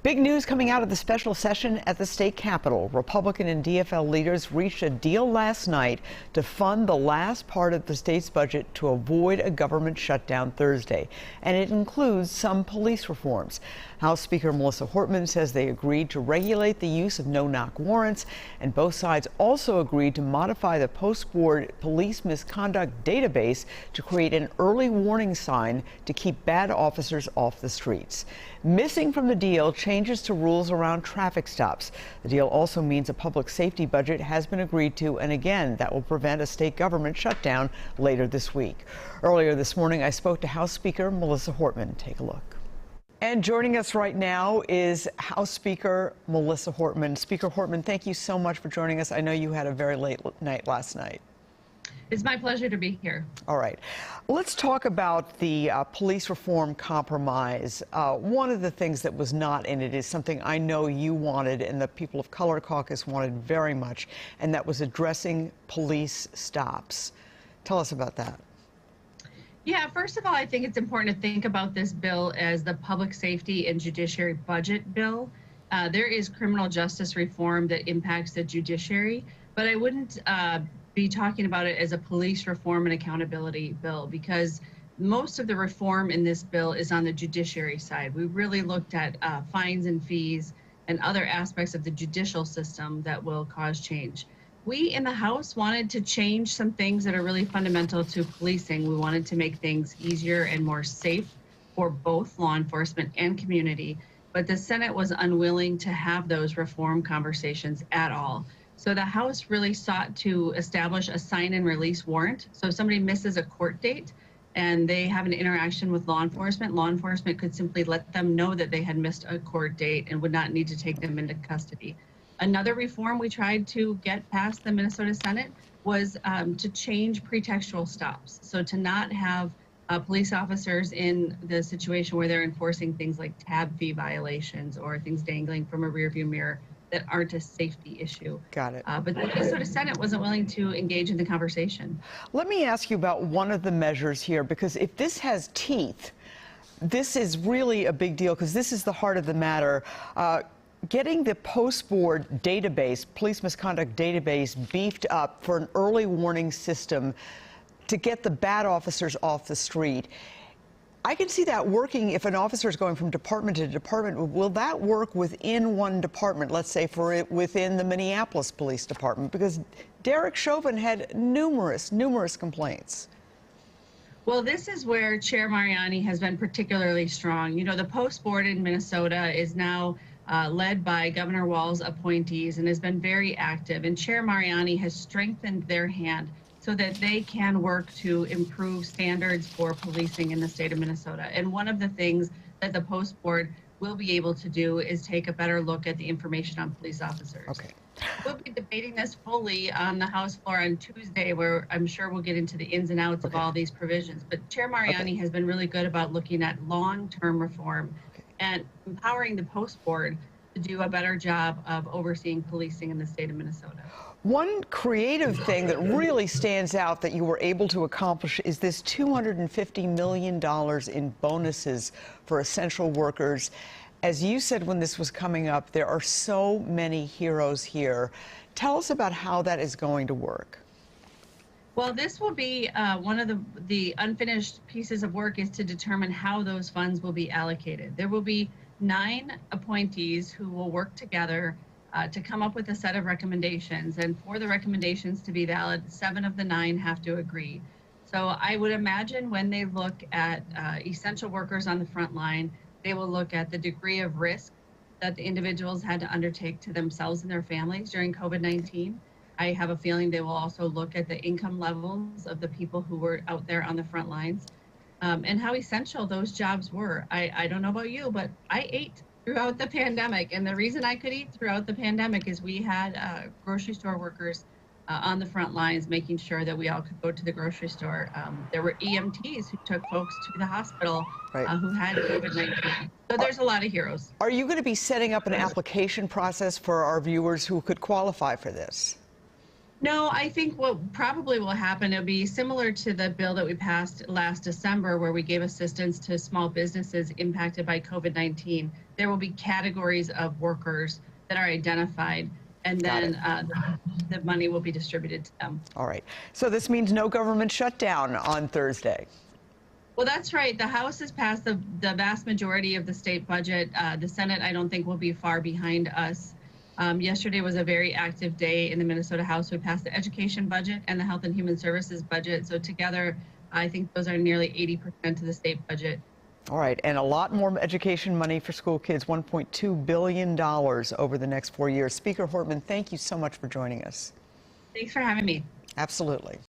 Big news coming out of the special session at the state capitol. Republican and DFL leaders reached a deal last night to fund the last part of the state's budget to avoid a government shutdown Thursday. And it includes some police reforms. House Speaker Melissa Hortman says they agreed to regulate the use of no-knock warrants, and both sides also agreed to modify the Postboard Police Misconduct Database to create an early warning sign to keep bad officers off the streets. Missing from the deal, changes to rules around traffic stops. The deal also means a public safety budget has been agreed to, and again, that will prevent a state government shutdown later this week. Earlier this morning, I spoke to House Speaker Melissa Hortman. Take a look. And joining us right now is House Speaker Melissa Hortman. Speaker Hortman, thank you so much for joining us. I know you had a very late night last night. It's my pleasure to be here. All right. Let's talk about the police reform compromise. One of the things that was not in it is something I know you wanted and the People of Color Caucus wanted very much, and that was addressing police stops. Tell us about that. Yeah, first of all, I think it's important to think about this bill as the public safety and judiciary budget bill. There is criminal justice reform that impacts the judiciary, but I wouldn't be talking about it as a police reform and accountability bill, because most of the reform in this bill is on the judiciary side. We really looked at fines and fees and other aspects of the judicial system that will cause change. We in the House wanted to change some things that are really fundamental to policing. We wanted to make things easier and more safe for both law enforcement and community, but the Senate was unwilling to have those reform conversations at all. So the House really sought to establish a sign and release warrant. So if somebody misses a court date and they have an interaction with law enforcement could simply let them know that they had missed a court date and would not need to take them into custody. Another reform we tried to get past the Minnesota Senate was to change pretextual stops. So to not have police officers in the situation where they're enforcing things like tab fee violations or things dangling from a rearview mirror that aren't a safety issue. Got it. But the Minnesota Senate wasn't willing to engage in the conversation. Let me ask you about one of the measures here, because if this has teeth, this is really a big deal, because this is the heart of the matter. Getting the Postboard Database, police misconduct database, beefed up for an early warning system to get the bad officers off the street. I can see that working if an officer is going from department to department. Will that work within one department, let's say within the Minneapolis Police Department? Because Derek Chauvin had numerous complaints. Well, this is where Chair Mariani has been particularly strong. You know, the Post Board in Minnesota is now led by Governor Walz's appointees and has been very active. And Chair Mariani has strengthened their hand so that they can work to improve standards for policing in the state of Minnesota. And one of the things that the Post Board will be able to do is take a better look at the information on police officers. Okay. We'll be debating this fully on the House floor on Tuesday, where I'm sure we'll get into the ins and outs of all these provisions. But Chair Mariani has been really good about looking at long-term reform and empowering the Post Board to do a better job of overseeing policing in the state of Minnesota. One creative thing that really stands out that you were able to accomplish is this $250 million in bonuses for essential workers. As you said when this was coming up, there are so many heroes here. Tell us about how that is going to work. Well, this will be one of the unfinished pieces of work is to determine how those funds will be allocated. There will be 9 appointees who will work together to come up with a set of recommendations. And for the recommendations to be valid, 7 of the 9 have to agree. So I would imagine when they look at essential workers on the front line, they will look at the degree of risk that the individuals had to undertake to themselves and their families during COVID-19. I have a feeling they will also look at the income levels of the people who were out there on the front lines and how essential those jobs were. I don't know about you, but I ate throughout the pandemic. And the reason I could eat throughout the pandemic is we had grocery store workers on the front lines making sure that we all could go to the grocery store. There were EMTs who took folks to the hospital who had COVID-19. So there's a lot of heroes. Are you going to be setting up an application process for our viewers who could qualify for this? No, I think what probably will happen, it'll be similar to the bill that we passed last December, where we gave assistance to small businesses impacted by COVID-19. There will be categories of workers that are identified, and then the money will be distributed to them. All right. So this means no government shutdown on Thursday. Well, that's right. The House has passed the vast majority of the state budget. The Senate, I don't think, will be far behind us. Yesterday was a very active day in the Minnesota House. We passed the education budget and the Health and Human Services budget. So together, I think those are nearly 80% of the state budget. All right, and a lot more education money for school kids, $1.2 billion over the next 4 years. Speaker Hortman, thank you so much for joining us. Thanks for having me. Absolutely.